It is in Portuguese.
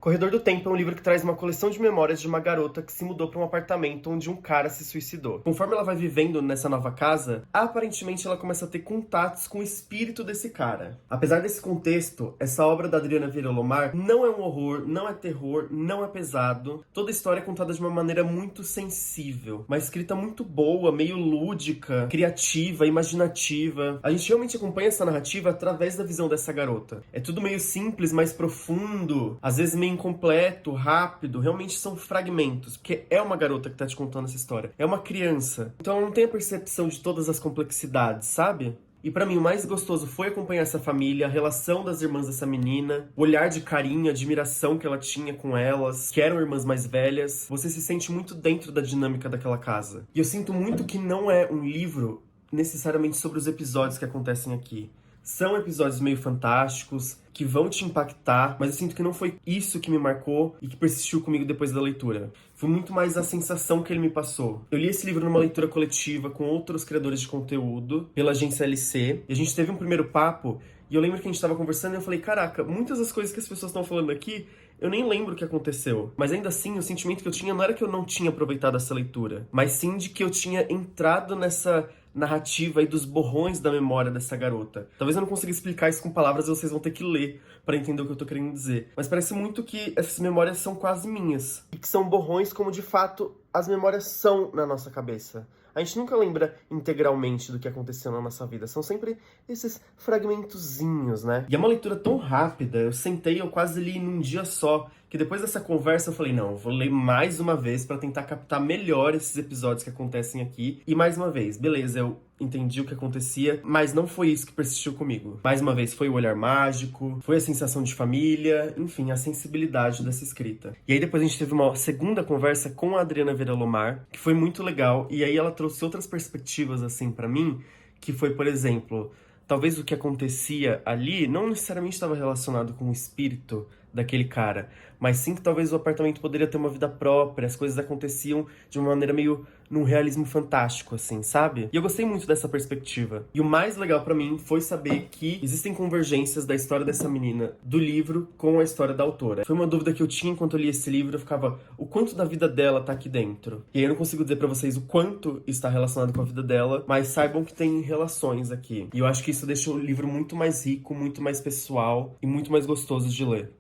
Corredor do Tempo é um livro que traz uma coleção de memórias de uma garota que se mudou para um apartamento onde um cara se suicidou. Conforme ela vai vivendo nessa nova casa, aparentemente ela começa a ter contatos com o espírito desse cara. Apesar desse contexto, essa obra da Adriana Verolomar não é um horror, não é terror, não é pesado. Toda a história é contada de uma maneira muito sensível, uma escrita muito boa, meio lúdica, criativa, imaginativa. A gente realmente acompanha essa narrativa através da visão dessa garota. É tudo meio simples, mas profundo, às vezes meio incompleto, rápido, realmente são fragmentos, porque é uma garota que tá te contando essa história, é uma criança, então ela não tem a percepção de todas as complexidades, sabe? E pra mim o mais gostoso foi acompanhar essa família, a relação das irmãs dessa menina, o olhar de carinho, admiração que ela tinha com elas, que eram irmãs mais velhas. Você se sente muito dentro da dinâmica daquela casa. E eu sinto muito que não é um livro necessariamente sobre os episódios que acontecem aqui. São episódios meio fantásticos, que vão te impactar, mas eu sinto que não foi isso que me marcou e que persistiu comigo depois da leitura. Foi muito mais a sensação que ele me passou. Eu li esse livro numa leitura coletiva com outros criadores de conteúdo, pela agência LC, e a gente teve um primeiro papo, e eu lembro que a gente tava conversando e eu falei, caraca, muitas das coisas que as pessoas estão falando aqui, eu nem lembro o que aconteceu. Mas ainda assim, o sentimento que eu tinha não era que eu não tinha aproveitado essa leitura, mas sim de que eu tinha entrado nessa narrativa e dos borrões da memória dessa garota. Talvez eu não consiga explicar isso com palavras, vocês vão ter que ler pra entender o que eu tô querendo dizer. Mas parece muito que essas memórias são quase minhas. E que são borrões como, de fato, as memórias são na nossa cabeça. A gente nunca lembra integralmente do que aconteceu na nossa vida. São sempre esses fragmentozinhos, né? E é uma leitura tão rápida. Eu sentei, eu quase li num dia só. Que depois dessa conversa eu falei, não, eu vou ler mais uma vez pra tentar captar melhor esses episódios que acontecem aqui. E mais uma vez, beleza, eu entendi o que acontecia, mas não foi isso que persistiu comigo. Mais uma vez, foi o olhar mágico, foi a sensação de família, enfim, a sensibilidade dessa escrita. E aí depois a gente teve uma segunda conversa com a Adriana Verolomar, que foi muito legal, e aí ela trouxe outras perspectivas, assim, pra mim, que foi, por exemplo, talvez o que acontecia ali não necessariamente estava relacionado com o espírito daquele cara, mas sim que talvez o apartamento poderia ter uma vida própria, as coisas aconteciam de uma maneira meio num realismo fantástico, assim, sabe? E eu gostei muito dessa perspectiva. E o mais legal pra mim foi saber que existem convergências da história dessa menina do livro com a história da autora. Foi uma dúvida que eu tinha enquanto eu li esse livro, eu ficava, o quanto da vida dela tá aqui dentro? E aí eu não consigo dizer pra vocês o quanto está relacionado com a vida dela, mas saibam que tem relações aqui. E eu acho que isso deixa o livro muito mais rico, muito mais pessoal e muito mais gostoso de ler.